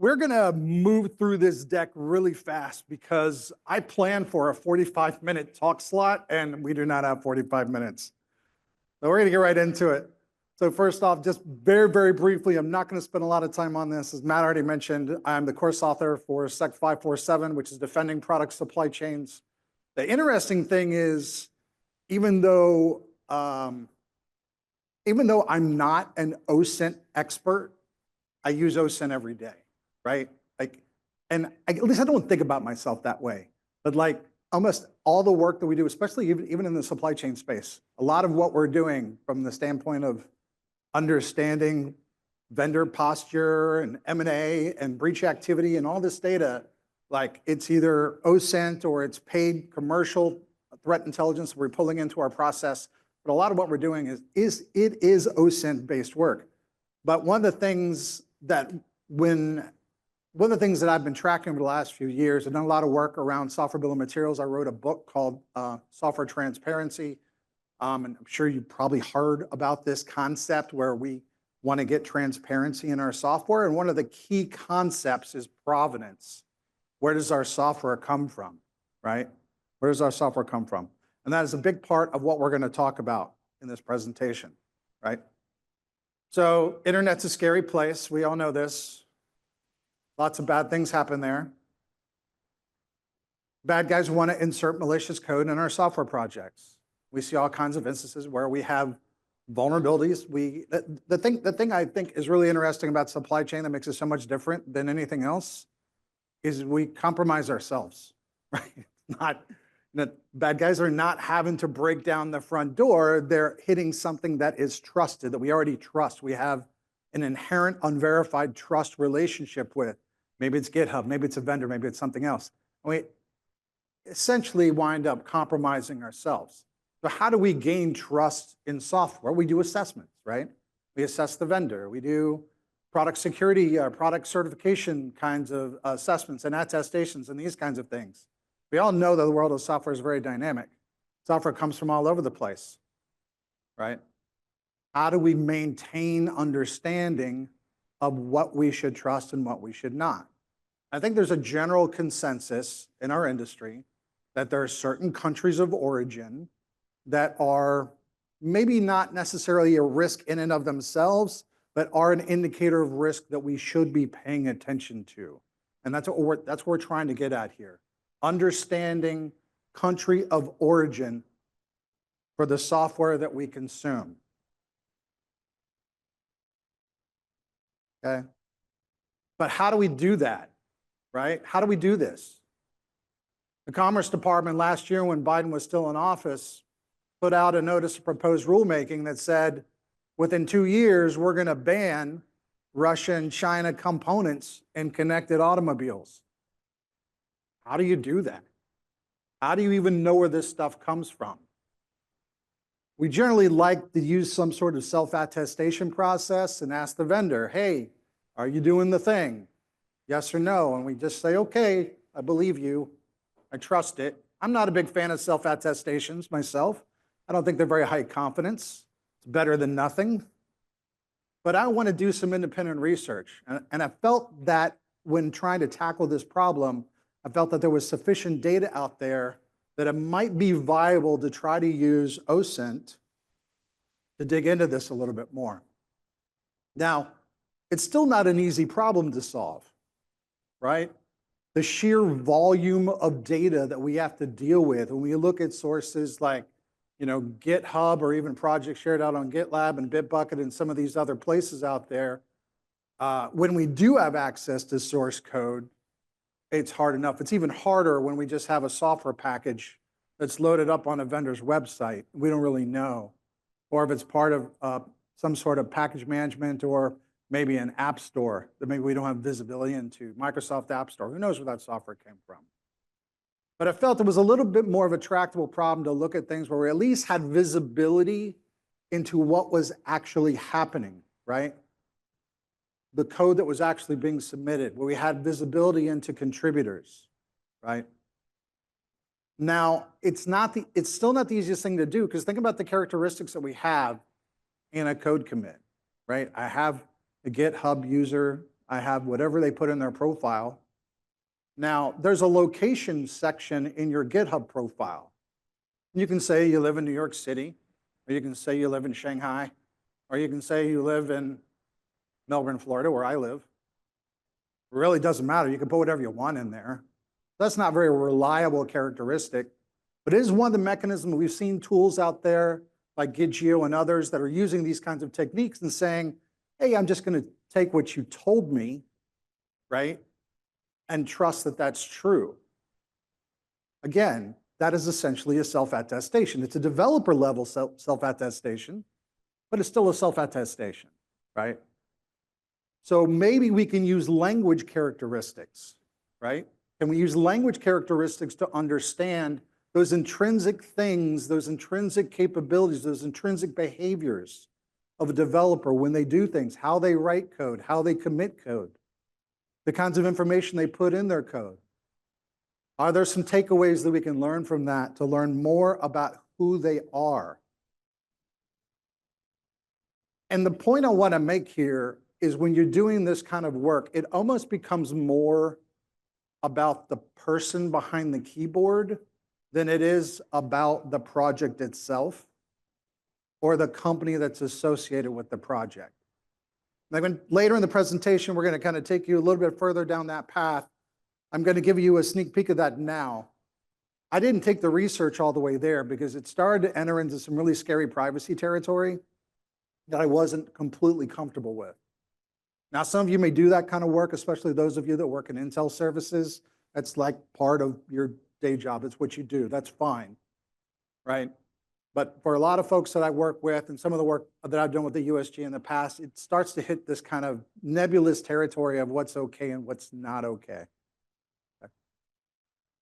we're going to move through this deck really fast because I planned for a 45-minute talk slot, and we do not have 45 minutes. So we're going to get right into it. So first off, just very, very briefly, I'm not going to spend a lot of time on this. As Matt already mentioned, I'm the course author for Sec 547, which is Defending Product Supply Chains. The interesting thing is, even though I'm not an OSINT expert, I use OSINT every day, right? At least I don't think about myself that way. But like almost all the work that we do, especially even in the supply chain space, a lot of what we're doing from the standpoint of understanding vendor posture and M&A and breach activity and all this data, like it's either OSINT or it's paid commercial threat intelligence we're pulling into our process. But a lot of what we're doing is OSINT based work. But one of the things that I've been tracking over the last few years, I've done a lot of work around software bill of materials. I wrote a book called Software Transparency. And I'm sure you probably heard about this concept where we want to get transparency in our software. And one of the key concepts is provenance. Where does our software come from, right? Where does our software come from? And that is a big part of what we're going to talk about in this presentation, right? So internet's a scary place. We all know this. Lots of bad things happen there. Bad guys want to insert malicious code in our software projects. We see all kinds of instances where we have vulnerabilities. The thing I think is really interesting about supply chain that makes it so much different than anything else is we compromise ourselves, right? Bad guys are not having to break down the front door. They're hitting something that is trusted, that we already trust. We have an inherent unverified trust relationship with. Maybe it's GitHub, maybe it's a vendor, maybe it's something else. And we essentially wind up compromising ourselves. So how do we gain trust in software? We do assessments, right? We assess the vendor. We do product security, product certification kinds of assessments and attestations and these kinds of things. We all know that the world of software is very dynamic. Software comes from all over the place, right? How do we maintain understanding of what we should trust and what we should not? I think there's a general consensus in our industry that there are certain countries of origin that are maybe not necessarily a risk in and of themselves, but are an indicator of risk that we should be paying attention to. And that's what we're trying to get at here. Understanding country of origin for the software that we consume. Okay? But how do we do that, right? How do we do this? The Commerce Department last year, when Biden was still in office, put out a notice of proposed rulemaking that said, within 2 years, we're going to ban Russia and China components in connected automobiles. How do you do that? How do you even know where this stuff comes from? We generally like to use some sort of self-attestation process and ask the vendor, hey, are you doing the thing? Yes or no? And we just say, okay, I believe you. I trust it. I'm not a big fan of self-attestations myself. I don't think they're very high confidence. It's better than nothing. But I want to do some independent research. And I felt that when trying to tackle this problem, I felt that there was sufficient data out there that it might be viable to try to use OSINT to dig into this a little bit more. Now, it's still not an easy problem to solve, right? The sheer volume of data that we have to deal with when we look at sources like GitHub or even projects shared out on GitLab and Bitbucket and some of these other places out there, when we do have access to source code, it's hard enough. It's even harder when we just have a software package that's loaded up on a vendor's website. We don't really know. Or if it's part of some sort of package management or maybe an app store that maybe we don't have visibility into, Microsoft App Store. Who knows where that software came from? But I felt it was a little bit more of a tractable problem to look at things where we at least had visibility into what was actually happening, right? The code that was actually being submitted, where we had visibility into contributors, right? Now, it's still not the easiest thing to do, because think about the characteristics that we have in a code commit, right? I have a GitHub user. I have whatever they put in their profile. Now, there's a location section in your GitHub profile. You can say you live in New York City, or you can say you live in Shanghai, or you can say you live in Melbourne, Florida, where I live. It really doesn't matter. You can put whatever you want in there. That's not a very reliable characteristic, but it is one of the mechanisms. We've seen tools out there like Gitgeo and others that are using these kinds of techniques and saying, hey, I'm just going to take what you told me, right, and trust that that's true. Again, that is essentially a self-attestation. It's a developer level self-attestation, but it's still a self-attestation, right? So maybe we can use language characteristics, right? Can we use language characteristics to understand those intrinsic things, those intrinsic capabilities, those intrinsic behaviors of a developer when they do things, how they write code, how they commit code, the kinds of information they put in their code? Are there some takeaways that we can learn from that to learn more about who they are? And the point I want to make here is when you're doing this kind of work, it almost becomes more about the person behind the keyboard than it is about the project itself or the company that's associated with the project. Later in the presentation, we're going to kind of take you a little bit further down that path. I'm going to give you a sneak peek of that now. I didn't take the research all the way there because it started to enter into some really scary privacy territory that I wasn't completely comfortable with. Now, some of you may do that kind of work, especially those of you that work in Intel services. That's like part of your day job. It's what you do. That's fine, right? But for a lot of folks that I work with and some of the work that I've done with the USG in the past, it starts to hit this kind of nebulous territory of what's okay and what's not okay.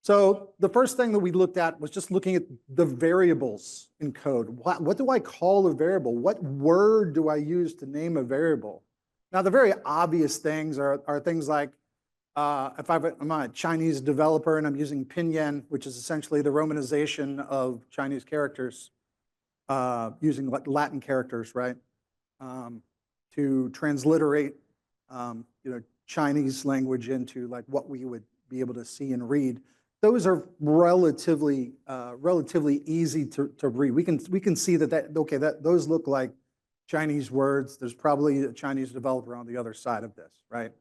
So the first thing that we looked at was just looking at the variables in code. What do I call a variable? What word do I use to name a variable? Now, the very obvious things are things like if I'm a Chinese developer and I'm using pinyin, which is essentially the romanization of Chinese characters, using Latin characters, right, to transliterate Chinese language into like what we would be able to see and read. Those are relatively easy to read. We can see that those look like Chinese words. There's probably a Chinese developer on the other side of this, right?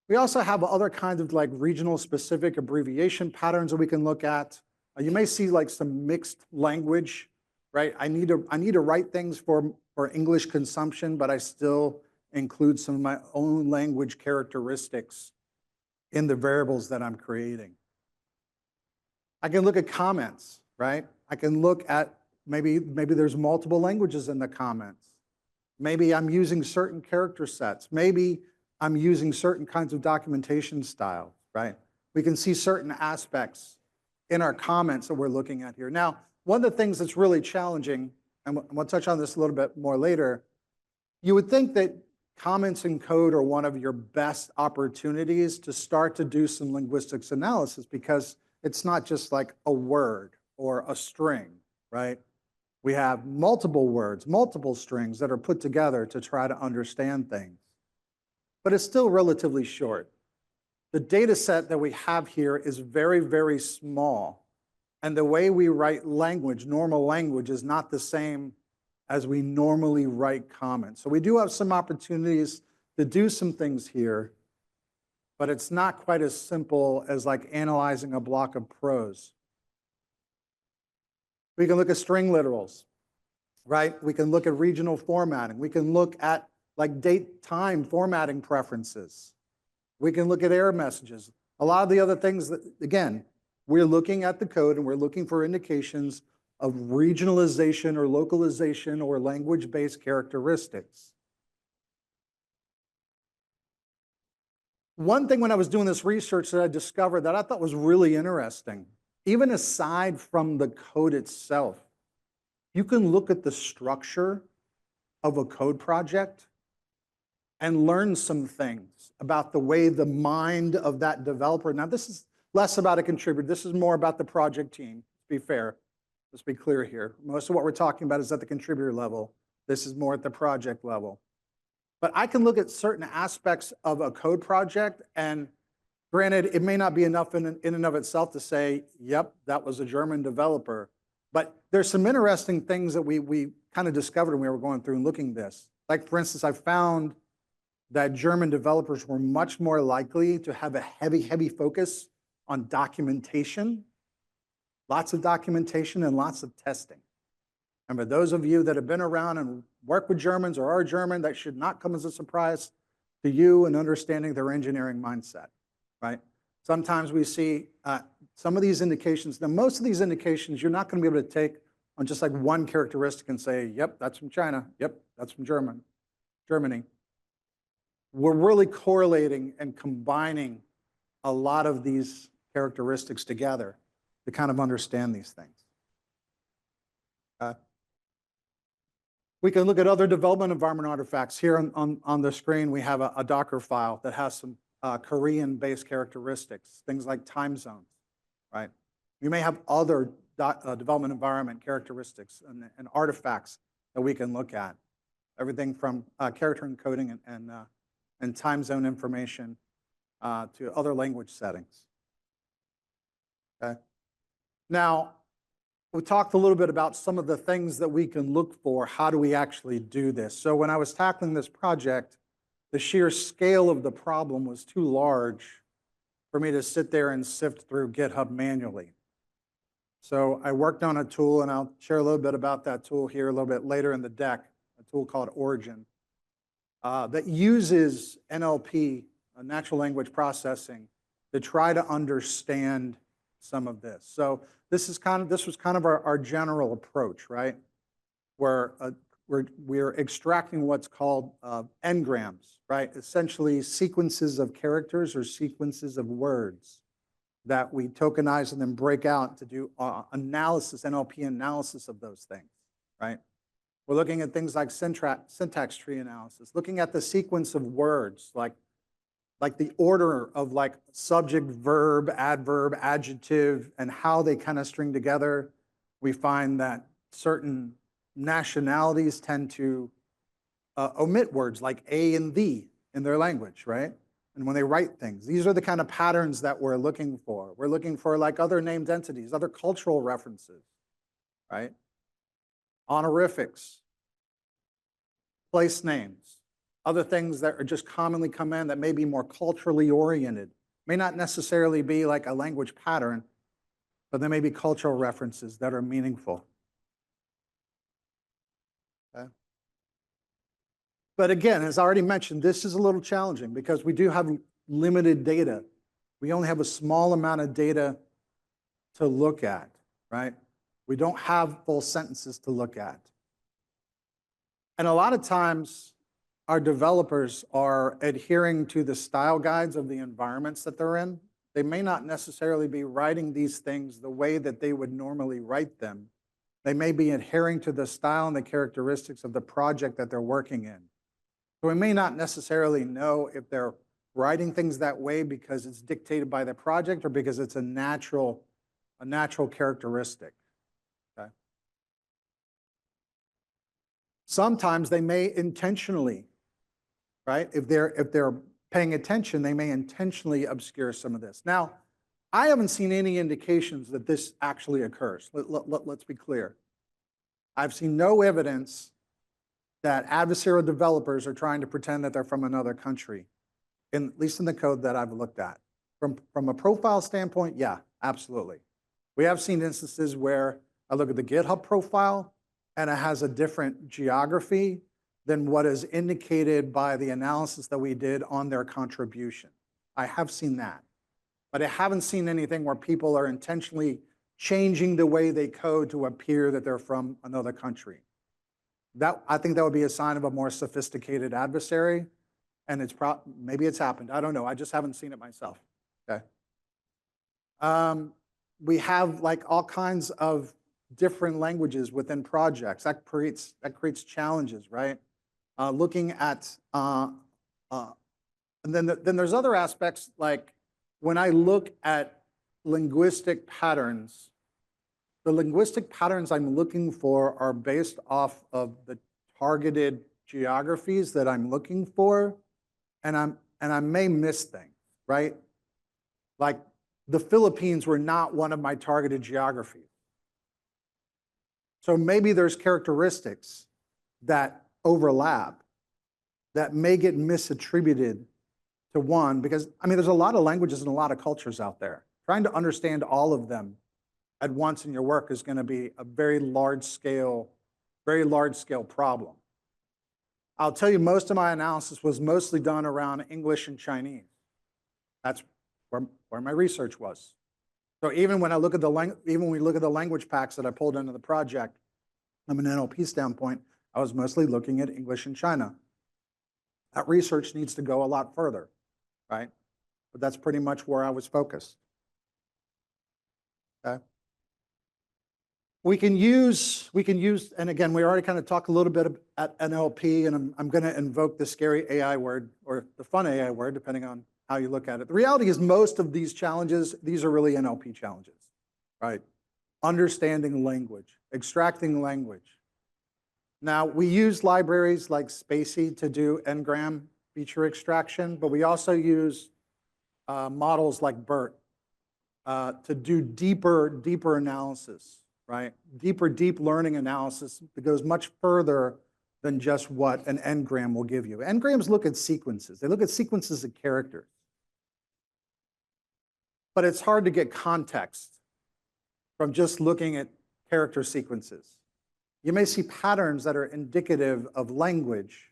We also have other kinds of like regional specific abbreviation patterns that we can look at. You may see like some mixed language, right? I need to write things for English consumption, but I still include some of my own language characteristics in the variables that I'm creating. I can look at comments, right? I can look at maybe there's multiple languages in the comments. Maybe I'm using certain character sets. Maybe I'm using certain kinds of documentation styles, right? We can see certain aspects in our comments that we're looking at here. Now, one of the things that's really challenging, and we'll touch on this a little bit more later, you would think that comments in code are one of your best opportunities to start to do some linguistics analysis because it's not just like a word or a string, right? We have multiple words, multiple strings that are put together to try to understand things. But it's still relatively short. The data set that we have here is very, very small. And the way we write language, normal language, is not the same as we normally write comments. So we do have some opportunities to do some things here, but it's not quite as simple as like analyzing a block of prose. We can look at string literals, right? We can look at regional formatting. We can look at like date time formatting preferences. We can look at error messages. A lot of the other things that, again, we're looking at the code and we're looking for indications of regionalization or localization or language-based characteristics. One thing when I was doing this research that I discovered that I thought was really interesting, even aside from the code itself, you can look at the structure of a code project and learn some things about the way the mind of that developer. Now, this is less about a contributor. This is more about the project team, to be fair. Let's be clear here. Most of what we're talking about is at the contributor level. This is more at the project level. But I can look at certain aspects of a code project, and granted, it may not be enough in and of itself to say, yep, that was a German developer. But there's some interesting things that we kind of discovered when we were going through and looking at this. Like, for instance, I found that German developers were much more likely to have a heavy focus on documentation, lots of documentation and lots of testing. And for those of you that have been around and work with Germans or are German, that should not come as a surprise to you in understanding their engineering mindset, right? Sometimes we see some of these indications. Now, most of these indications, you're not going to be able to take on just like one characteristic and say, yep, that's from China. Yep, that's from Germany. We're really correlating and combining a lot of these characteristics together to kind of understand these things. We can look at other development environment artifacts. Here on the screen, we have a Docker file that has some Korean-based characteristics, things like time zones, right? You may have other development environment characteristics and artifacts that we can look at. Everything from character encoding and time zone information to other language settings. Okay. Now, we talked a little bit about some of the things that we can look for. How do we actually do this? So when I was tackling this project, the sheer scale of the problem was too large for me to sit there and sift through GitHub manually. So I worked on a tool, and I'll share a little bit about that tool here a little bit later in the deck, a tool called Origin, that uses NLP, natural language processing, to try to understand some of this. So this was kind of our general approach, right? Where we're extracting what's called n-grams, right? Essentially sequences of characters or sequences of words that we tokenize and then break out to do analysis, NLP analysis of those things, right? We're looking at things like syntax tree analysis, looking at the sequence of words, like the order of like subject, verb, adverb, adjective, and how they kind of string together. We find that certain nationalities tend to omit words like a and the in their language, right? And when they write things, these are the kind of patterns that we're looking for. We're looking for like other named entities, other cultural references, right? Honorifics, place names, other things that are just commonly come in that may be more culturally oriented, may not necessarily be like a language pattern, but there may be cultural references that are meaningful. Okay. But again, as I already mentioned, this is a little challenging because we do have limited data. We only have a small amount of data to look at, right? We don't have full sentences to look at. And a lot of times, our developers are adhering to the style guides of the environments that they're in. They may not necessarily be writing these things the way that they would normally write them. They may be adhering to the style and the characteristics of the project that they're working in. So we may not necessarily know if they're writing things that way because it's dictated by the project or because it's a natural characteristic. Okay. Sometimes they may intentionally, right? If they're paying attention, they may intentionally obscure some of this. Now, I haven't seen any indications that this actually occurs. Let's be clear. I've seen no evidence that adversarial developers are trying to pretend that they're from another country, at least in the code that I've looked at. From a profile standpoint, yeah, absolutely. We have seen instances where I look at the GitHub profile and it has a different geography than what is indicated by the analysis that we did on their contribution. I have seen that. But I haven't seen anything where people are intentionally changing the way they code to appear that they're from another country. I think that would be a sign of a more sophisticated adversary, and maybe it's happened. I don't know. I just haven't seen it myself. Okay. We have like all kinds of different languages within projects. That creates challenges, right? Looking at, and then there's other aspects like when I look at linguistic patterns, the linguistic patterns I'm looking for are based off of the targeted geographies that I'm looking for, and I may miss things, right? Like the Philippines were not one of my targeted geographies. So maybe there's characteristics that overlap that may get misattributed to one, because I mean, there's a lot of languages and a lot of cultures out there. Trying to understand all of them at once in your work is going to be a very large scale problem. I'll tell you, most of my analysis was mostly done around English and Chinese. That's where my research was. So even when we look at the language packs that I pulled into the project, from an NLP standpoint, I was mostly looking at English and China. That research needs to go a lot further, right? But that's pretty much where I was focused. Okay. We can use, and again, we already kind of talked a little bit at NLP, and I'm going to invoke the scary AI word, or the fun AI word, depending on how you look at it. The reality is most of these challenges, these are really NLP challenges, right? Understanding language, extracting language. Now, we use libraries like Spacey to do n-gram feature extraction, but we also use models like BERT to do deeper analysis, right? Deep learning analysis that goes much further than just what an n-gram will give you. N-grams look at sequences. They look at sequences of characters. But it's hard to get context from just looking at character sequences. You may see patterns that are indicative of language,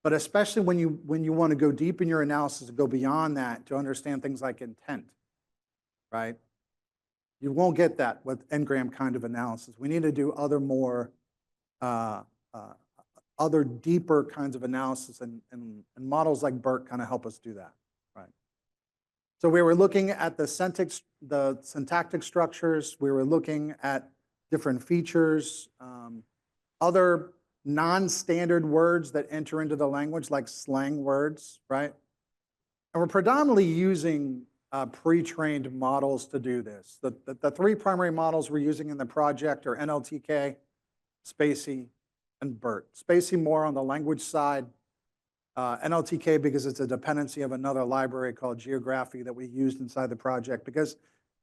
but especially when you want to go deep in your analysis and go beyond that to understand things like intent, right? You won't get that with n-gram kind of analysis. We need to do other deeper kinds of analysis, and models like BERT kind of help us do that, right? So we were looking at the syntactic structures. We were looking at different features, other non-standard words that enter into the language, like slang words, right? And we're predominantly using pre-trained models to do this. The three primary models we're using in the project are NLTK, Spacey, and BERT. Spacey more on the language side, NLTK because it's a dependency of another library called Geography that we used inside the project, because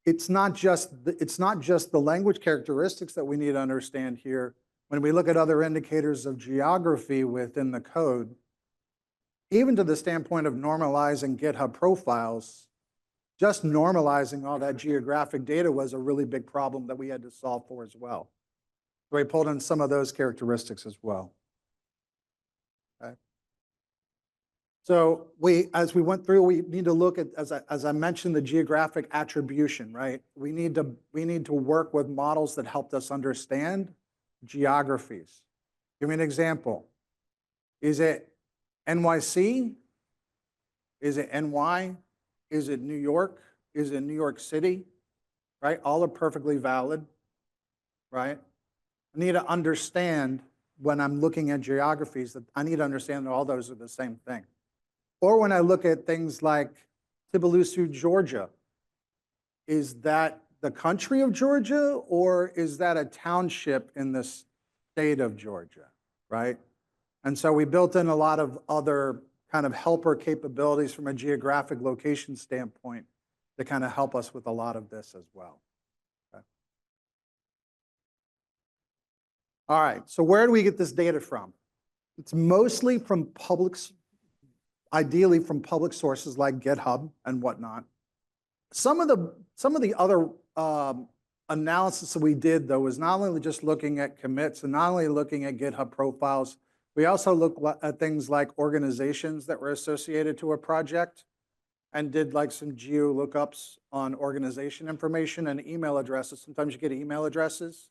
it's not just the language characteristics that we need to understand here. When we look at other indicators of geography within the code, even to the standpoint of normalizing GitHub profiles, just normalizing all that geographic data was a really big problem that we had to solve for as well. So we pulled in some of those characteristics as well. Okay. So as we went through, we need to look at, as I mentioned, the geographic attribution, right? We need to work with models that helped us understand geographies. Give me an example. Is it NYC? Is it NY? Is it New York? Is it New York City? Right? All are perfectly valid, right? I need to understand when I'm looking at geographies that I need to understand that all those are the same thing. Or when I look at things like Tbilisi, Georgia, is that the country of Georgia, or is that a township in the state of Georgia, right? And so we built in a lot of other kind of helper capabilities from a geographic location standpoint to kind of help us with a lot of this as well. Okay. All right, so where do we get this data from? It's mostly from ideally from public sources like GitHub and whatnot. Some of the other analysis that we did, though, was not only just looking at commits and not only looking at GitHub profiles, we also looked at things like organizations that were associated to a project and did like some geo lookups on organization information and email addresses. Sometimes you get email addresses.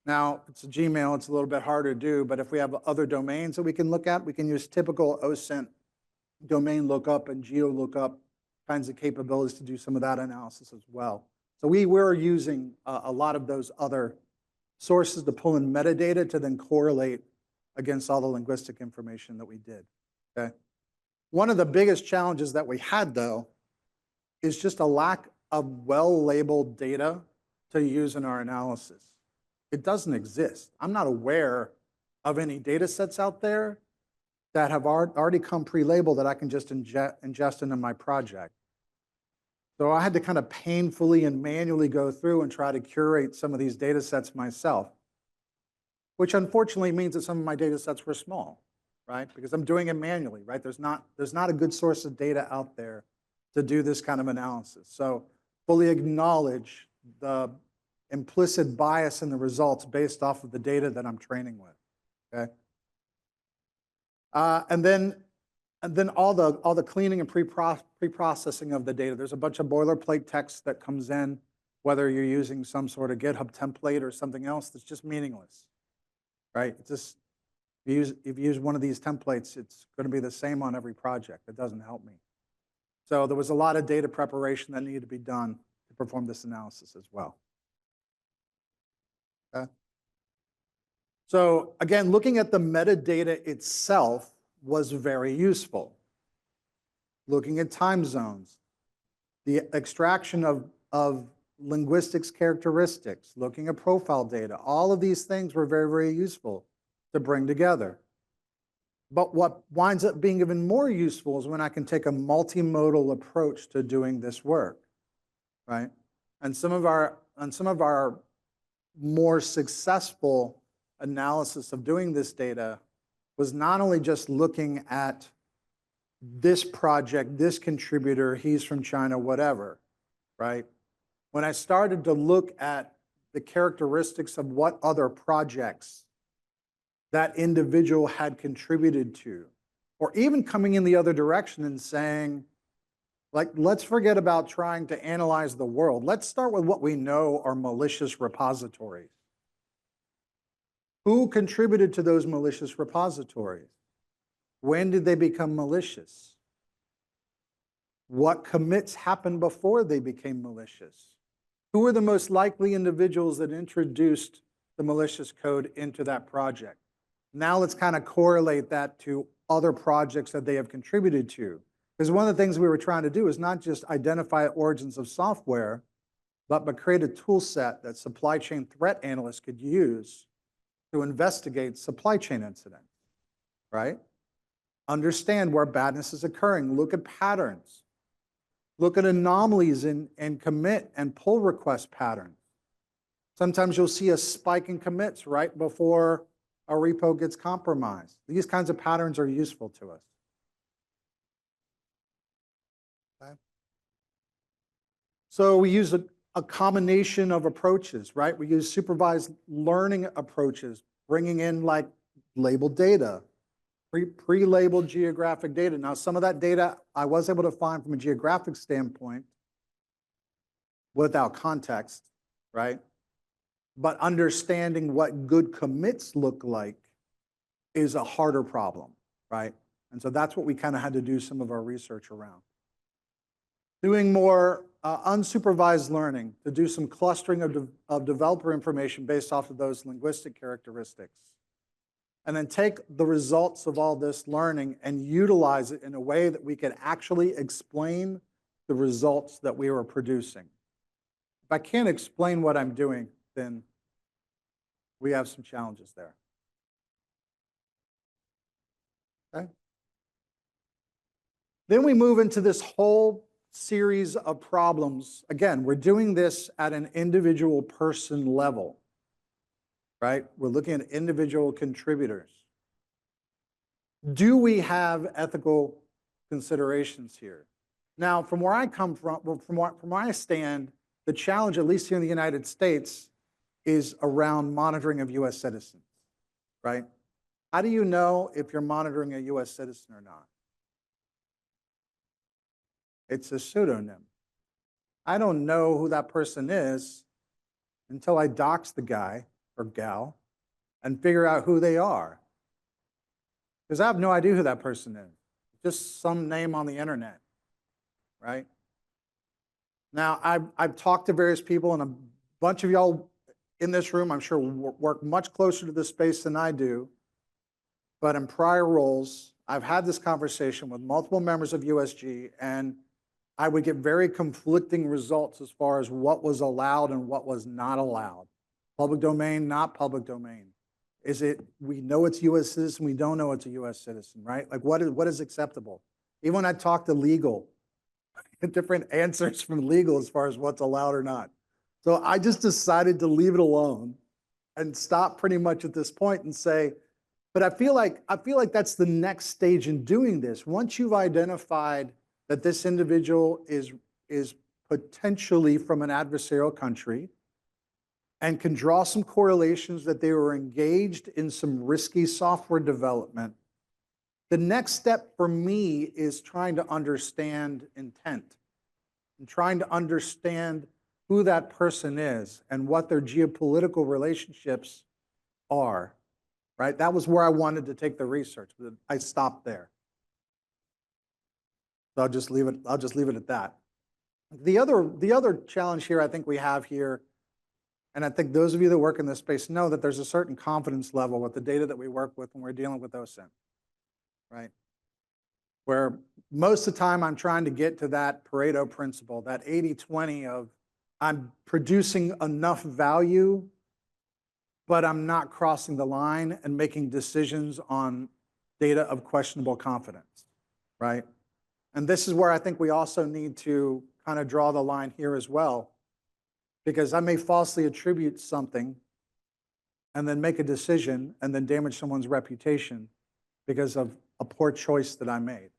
Now, it's a Gmail, it's a little bit harder to do, but if we have other domains that we can look at, we can use typical OSINT domain lookup and geo lookup kinds of capabilities to do some of that analysis as well. So we were using a lot of those other sources to pull in metadata to then correlate against all the linguistic information that we did, okay? One of the biggest challenges that we had, though, is just a lack of well-labeled data to use in our analysis. It doesn't exist. I'm not aware of any data sets out there that have already come pre-labeled that I can just ingest into my project. So I had to kind of painfully and manually go through and try to curate some of these data sets myself, which unfortunately means that some of my data sets were small, right? Because I'm doing it manually, right? There's not a good source of data out there to do this kind of analysis. So fully acknowledge the implicit bias in the results based off of the data that I'm training with, okay? And then all the cleaning and pre-processing of the data. There's a bunch of boilerplate text that comes in, whether you're using some sort of GitHub template or something else that's just meaningless, right? It's just, if you use one of these templates, it's going to be the same on every project. It doesn't help me. So there was a lot of data preparation that needed to be done to perform this analysis as well. Okay. So again, looking at the metadata itself was very useful. Looking at time zones, the extraction of linguistics characteristics, looking at profile data, all of these things were very, very useful to bring together. But what winds up being even more useful is when I can take a multimodal approach to doing this work, right? And some of our more successful analysis of doing this data was not only just looking at this project, this contributor, he's from China, whatever, right? When I started to look at the characteristics of what other projects that individual had contributed to, or even coming in the other direction and saying, like, let's forget about trying to analyze the world. Let's start with what we know are malicious repositories. Who contributed to those malicious repositories? When did they become malicious? What commits happened before they became malicious? Who are the most likely individuals that introduced the malicious code into that project? Now let's kind of correlate that to other projects that they have contributed to. Because one of the things we were trying to do is not just identify origins of software, but create a tool set that supply chain threat analysts could use to investigate supply chain incidents, right? Understand where badness is occurring, look at patterns, look at anomalies in commit and pull request patterns. Sometimes you'll see a spike in commits right before a repo gets compromised. These kinds of patterns are useful to us. Okay. So we use a combination of approaches, right? We use supervised learning approaches, bringing in like labeled data, pre-labeled geographic data. Now, some of that data I was able to find from a geographic standpoint without context, right? But understanding what good commits look like is a harder problem, right? And so that's what we kind of had to do some of our research around. Doing more unsupervised learning to do some clustering of developer information based off of those linguistic characteristics. And then take the results of all this learning and utilize it in a way that we could actually explain the results that we were producing. If I can't explain what I'm doing, then we have some challenges there. Okay. Then we move into this whole series of problems. Again, we're doing this at an individual person level, right? We're looking at individual contributors. Do we have ethical considerations here? Now, from where I come from, from where I stand, the challenge, at least here in the United States, is around monitoring of US citizens, right? How do you know if you're monitoring a US citizen or not? It's a pseudonym. I don't know who that person is until I dox the guy or gal and figure out who they are. Because I have no idea who that person is. Just some name on the internet, right? Now, I've talked to various people, and a bunch of y'all in this room, I'm sure, work much closer to this space than I do. But in prior roles, I've had this conversation with multiple members of USG, and I would get very conflicting results as far as what was allowed and what was not allowed. Public domain, not public domain. Is it, we know it's US citizen, we don't know it's a US citizen, right? Like what is acceptable? Even when I talk to legal, different answers from legal as far as what's allowed or not. So I just decided to leave it alone and stop pretty much at this point and say, but I feel like that's the next stage in doing this. Once you've identified that this individual is potentially from an adversarial country and can draw some correlations that they were engaged in some risky software development, the next step for me is trying to understand intent and trying to understand who that person is and what their geopolitical relationships are, right? That was where I wanted to take the research, but I stopped there. So I'll just leave it at that. The other challenge here I think we have here, and I think those of you that work in this space know that there's a certain confidence level with the data that we work with when we're dealing with OSINT, right? Where most of the time I'm trying to get to that Pareto principle, that 80-20 of I'm producing enough value, but I'm not crossing the line and making decisions on data of questionable confidence, right? And this is where I think we also need to kind of draw the line here as well, because I may falsely attribute something and then make a decision and then damage someone's reputation because of a poor choice that I made.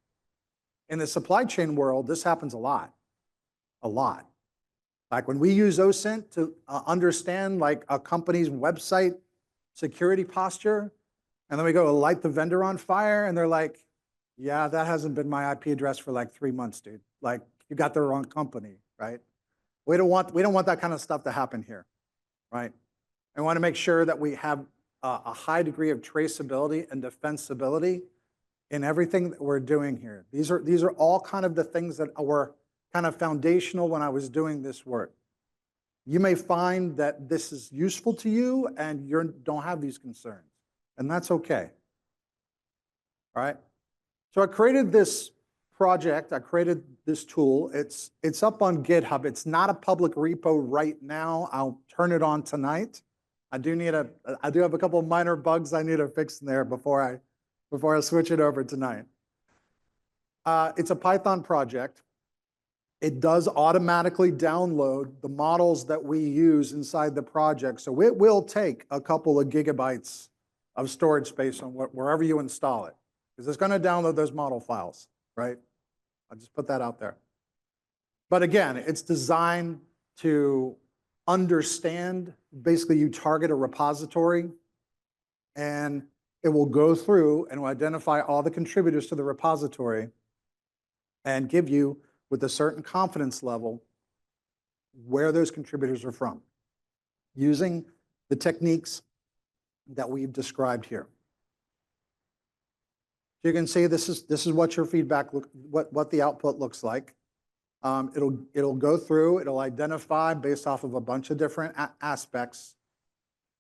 In the supply chain world, this happens a lot. Like when we use OSINT to understand like a company's website security posture, and then we go light the vendor on fire and they're like, yeah, that hasn't been my IP address for like 3 months, dude. Like you got the wrong company, right? We don't want that kind of stuff to happen here, right? I want to make sure that we have a high degree of traceability and defensibility in everything that we're doing here. These are all kind of the things that were kind of foundational when I was doing this work. You may find that this is useful to you and you don't have these concerns, and that's okay. All right. So I created this project. I created this tool. It's up on GitHub. It's not a public repo right now. I'll turn it on tonight. I do have a couple of minor bugs I need to fix in there before I switch it over tonight. It's a Python project. It does automatically download the models that we use inside the project. So it will take a couple of gigabytes of storage space on wherever you install it, because it's going to download those model files, right? I'll just put that out there. But again, it's designed to understand, basically you target a repository and it will go through and will identify all the contributors to the repository and give you, with a certain confidence level, where those contributors are from, using the techniques that we've described here. So you can see this is what your feedback what the output looks like. It'll go through, it'll identify based off of a bunch of different aspects,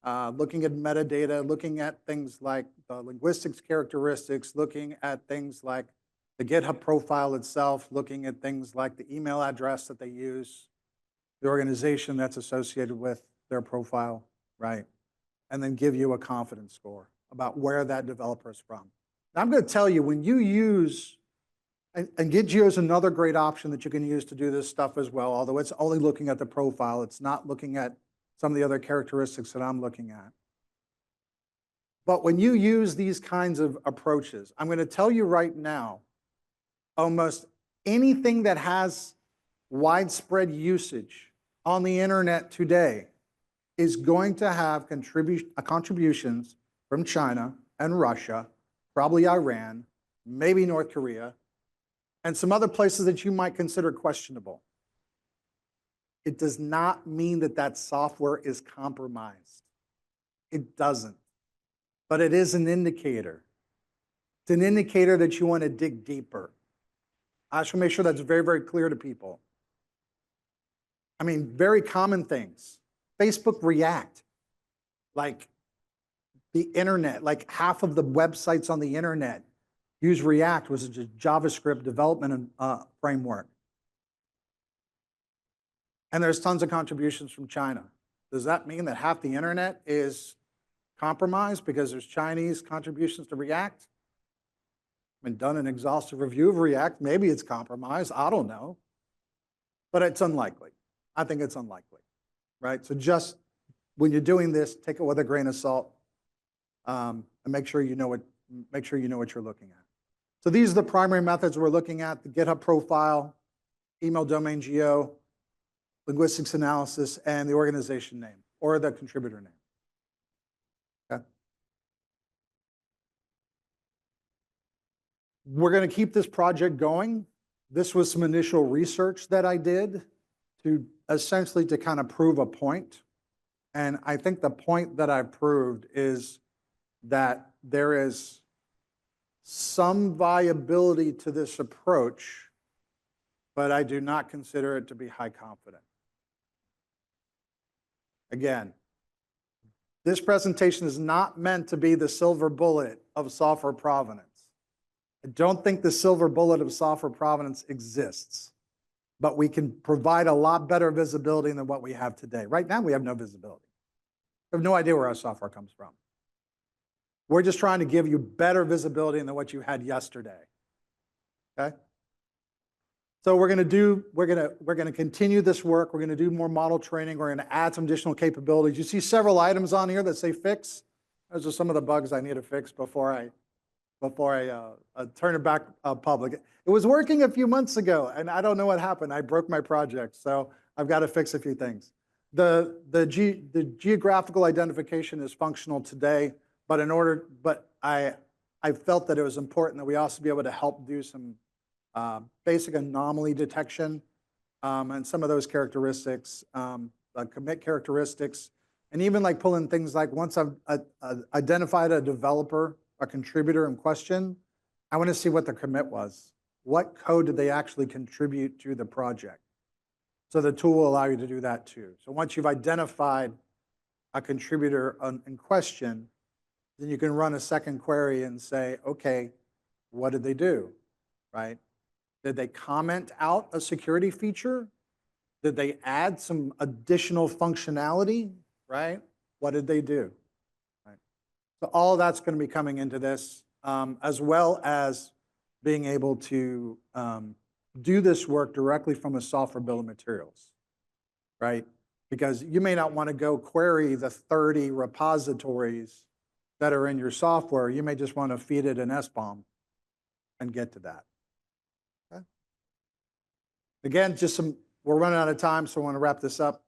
looking at metadata, looking at things like the linguistics characteristics, looking at things like the GitHub profile itself, looking at things like the email address that they use, the organization that's associated with their profile, right? And then give you a confidence score about where that developer is from. Now, I'm going to tell you, when you use, and Gitgeo is another great option that you can use to do this stuff as well, although it's only looking at the profile. It's not looking at some of the other characteristics that I'm looking at. But when you use these kinds of approaches, I'm going to tell you right now, almost anything that has widespread usage on the internet today is going to have contributions from China and Russia, probably Iran, maybe North Korea, and some other places that you might consider questionable. It does not mean that that software is compromised. It doesn't. But it is an indicator. It's an indicator that you want to dig deeper. I should make sure that's very, very clear to people. I mean, very common things. Facebook React, like the internet, like half of the websites on the internet use React, which is a JavaScript development framework. And there's tons of contributions from China. Does that mean that half the internet is compromised because there's Chinese contributions to React. I've been done an exhaustive review of React. Maybe it's compromised. I don't know. But it's unlikely. I think it's unlikely, right? So just when you're doing this, take it with a grain of salt, and make sure you know what you're looking at. So these are the primary methods we're looking at: the GitHub profile, email domain geo, linguistics analysis, and the organization name or the contributor name. Okay. We're going to keep this project going. This was some initial research that I did to essentially to kind of prove a point. And I think the point that I proved is that there is some viability to this approach, but I do not consider it to be high confident. Again, this presentation is not meant to be the silver bullet of software provenance. I don't think the silver bullet of software provenance exists, but we can provide a lot better visibility than what we have today. Right now, we have no visibility. We have no idea where our software comes from. We're just trying to give you better visibility than what you had yesterday. Okay? So we're going to continue this work. We're going to do more model training. We're going to add some additional capabilities. You see several items on here that say fix. Those are some of the bugs I need to fix before I turn it back public. It was working a few months ago, and I don't know what happened. I broke my project, so I've got to fix a few things. The geographical identification is functional today, but I felt that it was important that we also be able to help do some basic anomaly detection and some of those characteristics, commit characteristics, and even like pulling things like once I've identified a developer, a contributor in question, I want to see what the commit was. What code did they actually contribute to the project? So the tool will allow you to do that too. So once you've identified a contributor in question, then you can run a second query and say, okay, what did they do, right? Did they comment out a security feature? Did they add some additional functionality, right? What did they do? So all of that's going to be coming into this, as well as being able to do this work directly from a software bill of materials, right? Because you may not want to go query the 30 repositories that are in your software. You may just want to feed it an SBOM and get to that. Okay? Again, we're running out of time, so I want to wrap this up.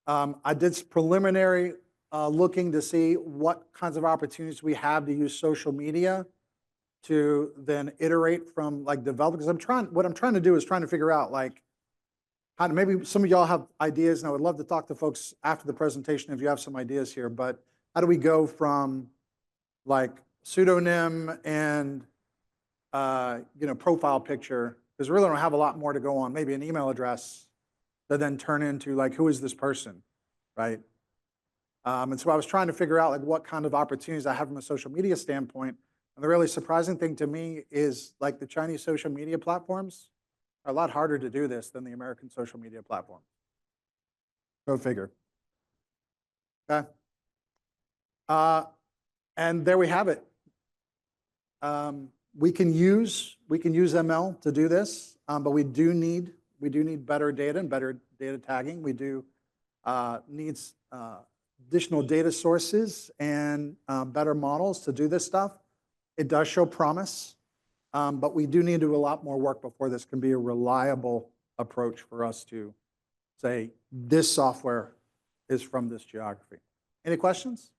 I did preliminary looking to see what kinds of opportunities we have to use social media to then iterate from like develop. Because what I'm trying to do is trying to figure out like how to, maybe some of y'all have ideas, and I would love to talk to folks after the presentation if you have some ideas here, but how do we go from like pseudonym and profile picture, because we really don't have a lot more to go on, maybe an email address that then turn into like, who is this person, right? And so I was trying to figure out like what kind of opportunities I have from a social media standpoint. And the really surprising thing to me is like the Chinese social media platforms are a lot harder to do this than the American social media platform. Go figure. Okay. And there we have it. We can use ML to do this, but we do need better data and better data tagging. We do need additional data sources and better models to do this stuff. It does show promise, but we do need to do a lot more work before this can be a reliable approach for us to say this software is from this geography. Any questions?